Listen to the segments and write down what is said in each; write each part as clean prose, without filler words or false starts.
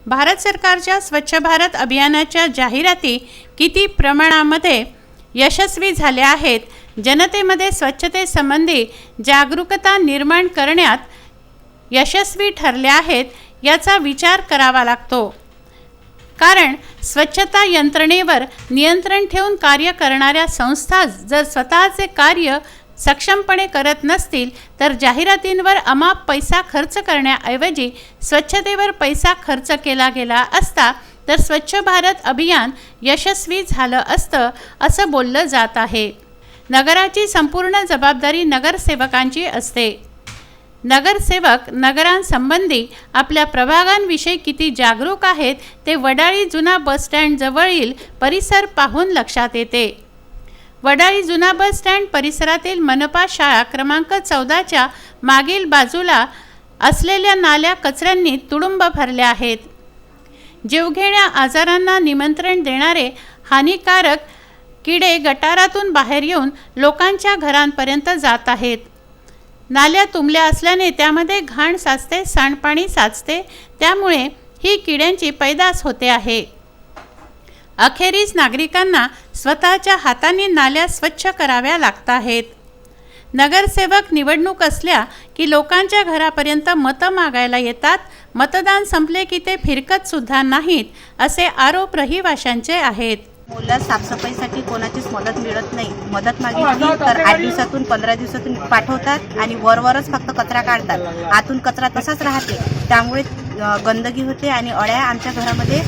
भारत सरकारच्या स्वच्छ भारत अभियानाच्या जाहिराती किती प्रमाणामध्ये यशस्वी झाल्या आहेत, जनतेमध्ये स्वच्छतेसंबंधी जागरूकता निर्माण करण्यात यशस्वी ठरल्या आहेत याचा विचार करावा लागतो। कारण स्वच्छता यंत्रणेवर नियंत्रण ठेवून कार्य करणाऱ्या संस्था जर स्वतःचे कार्य सक्षमपणे करत नसतील तर जाहिरातींवर अमाप पैसा खर्च करण्याऐवजी स्वच्छतेवर पैसा खर्च केला गेला असता तर स्वच्छ भारत अभियान यशस्वी झालं असतं असं बोललं जात आहे। नगराची संपूर्ण जबाबदारी नगरसेवकांची असते। नगरसेवक नगरांसंबंधी आपल्या प्रभागांविषयी किती जागरूक आहेत ते वडाळी जुना बस स्टँड जवळील परिसर पाहून लक्षात येते। वडाळी जुना बस स्टँड परिसरातील मनपा शाळा क्रमांक 14च्या मागील बाजूला असलेल्या नाल्या कचऱ्यांनी तुडुंब भरल्या आहेत। जीवघेण्या आजारांना निमंत्रण देणारे हानिकारक किडे गटारातून बाहेर येऊन लोकांच्या घरांपर्यंत जात आहेत। नाल्या तुंबल्या असल्याने त्यामध्ये घाण साचते, सांडपाणी साचते, त्यामुळे ही किड्यांची पैदास होते आहे। अखेरीस नागरिकांना स्वतःच्या हाताने नाल्या स्वच्छ कराव्या लागत आहेत। नगरसेवक निवडणूक असल्या की लोकांच्या घरापर्यंत मतं मागायला येतात, मतदान संपले की ते फिरकत सुद्धा नाहीत असे आरोप रहिवाशांचे आहेत। मुलं साफसफाईसाठी कोणाचीच मदत मिळत नाही। मदत मागितली तर 8 दिवसातून 15 दिवसातून पाठवतात आणि वरवरच फक्त कचरा काढतात, आतून कचरा तसाच राहते, त्यामुळे गंदगी होते आणि अळ्या आमच्या घरामध्ये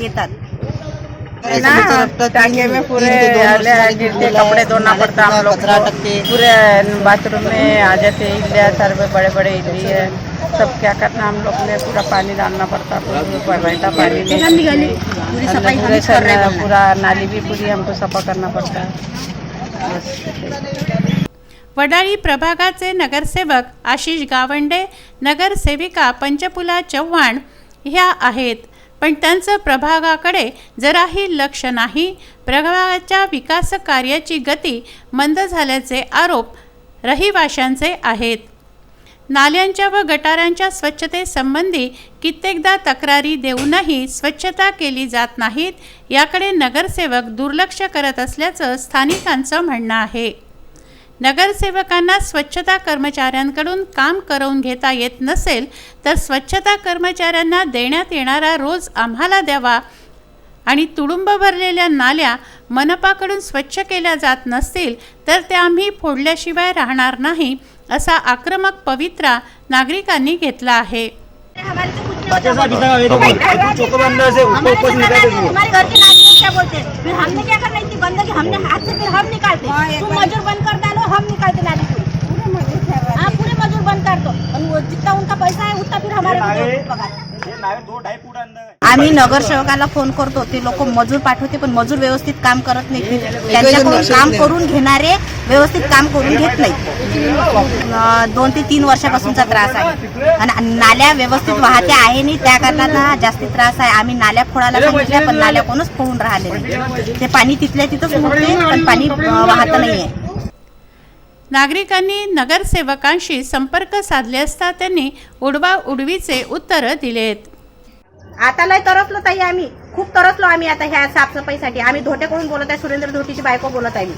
येतात। टांगे में पूरे गिरते कपड़े धोना पड़ता हम लोग को, पूरे बाथरूम में आ जाते इल्लियाँ, सर में बड़े बड़े इल्ली है, सब क्या करना हम लोग ने पूरा पानी डालना पड़ता, बहता पानी में पूरा नाली भी पूरी हमको सफा करना पड़ता है। वडाळी प्रभागाचे नगरसेवक आशिष गावंडे, नगरसेविका पंचपुला चव्हाण ह्या आहेत, पण त्यांचं प्रभागाकडे जराही लक्ष नाही। प्रभागाच्या विकास कार्याची गती मंद झाल्याचे आरोप रहिवाशांचे आहेत। नाल्यांच्या व गटारांच्या स्वच्छतेसंबंधी कित्येकदा तक्रारी देऊनही स्वच्छता केली जात नाहीत, याकडे नगरसेवक दुर्लक्ष करत असल्याचं स्थानिकांचं म्हणणं आहे। नगरसेवकांना स्वच्छता कर्मचाऱ्यांकडून काम करवून घेता येत नसेल तर स्वच्छता कर्मचाऱ्यांना देण्यात येणारा रोज आम्हाला द्यावा आणि तुडुंब भरलेल्या नाल्या मनपाकडून स्वच्छ केल्या जात नसतील तर त्या आम्ही फोडल्याशिवाय राहणार नाही असा आक्रमक पवित्रा नागरिकांनी घेतला आहे। हमने क्या करना, इतनी गंदगी हमने हाथ से फिर हम निकालते, तुम मजूर बंद कर डालो, हम निकालते नाली पूरे मजूर बंद कर दो, जितना उनका पैसा है उतना फिर हमारे आम्ही नगरसेवकाला फोन करतो, ते लोक मजूर पाठवते पण मजूर व्यवस्थित काम करत नाही, त्यांच्याकडून काम करून घेणारे व्यवस्थित काम करून घेत नाही। 2 ते 3 वर्षापासूनचा त्रास आहे आणि नाल्या व्यवस्थित वाहत्या आहे नाही, त्या कारणाला जास्त त्रास आहे। आम्ही नाल्या फोडायला सांगितल्या पण नाल्या कोणच फोडून राहिले नाही, ते पाणी तिथल्या तिथंच मुरते पण पाणी वाहत नाहीये। नागरिकांनी नगरसेवकांशी संपर्क साधले असता त्यांनी उडवाउडवीचे उत्तर दिलेत। आता लय तरसलो ताई, आम्ही खूप तरसलो आम्ही आता ह्या साफसफाईसाठी। आम्ही धोटेकडून बोलत आहे, सुरेंद्र धोटीची बायको बोलत आहे मी।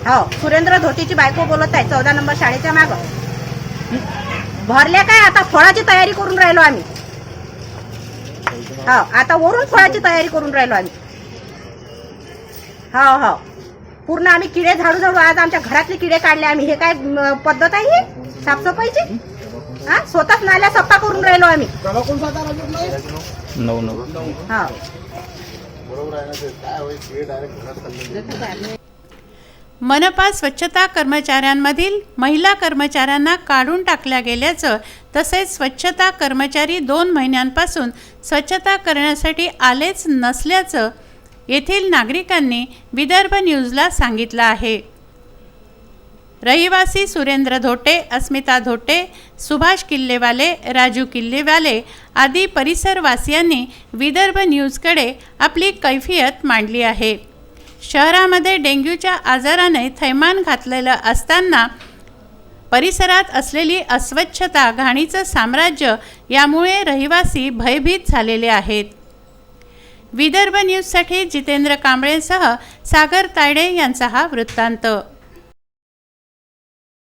हो, सुरेंद्र धोटीची बायको बोलत आहे, 14 नंबर शाळेच्या मागं भरल्या काय आता फळाची तयारी करून राहिलो आम्ही। हो, आता वरून फळाची तयारी करून राहिलो आम्ही। हो हो, पूर्ण आम्ही किडे झाडू झाडू आज आमच्या घरातले किडे काढले आम्ही। हे काय पद्धत आहे ही साफसफाईची? स्वतःच नाल्या सफा करून राहिलो आम्ही। मनपा स्वच्छता कर्मचाऱ्यांमधील महिला कर्मचाऱ्यांना काढून टाकल्या गेल्याचं तसेच स्वच्छता कर्मचारी 2 महिन्यांपासून स्वच्छता करण्यासाठी आलेच नसल्याचं येथील नागरिकांनी विदर्भ न्यूजला सांगितलं आहे। रहिवासी सुरेंद्र धोटे, अस्मिता धोटे, सुभाष किल्लेवाले, राजू किल्लेवाले आदी परिसरवासियांनी विदर्भ न्यूजकडे आपली कैफियत मांडली आहे। शहरामध्ये डेंग्यूच्या आजाराने थैमान घातलेलं असताना परिसरात असलेली अस्वच्छता, घाणीचं साम्राज्य यामुळे रहिवासी भयभीत झालेले आहेत. विदर्भ न्यूजसाठी जितेंद्र कांबळेसह सागर तायडे यांचा हा वृत्तांत.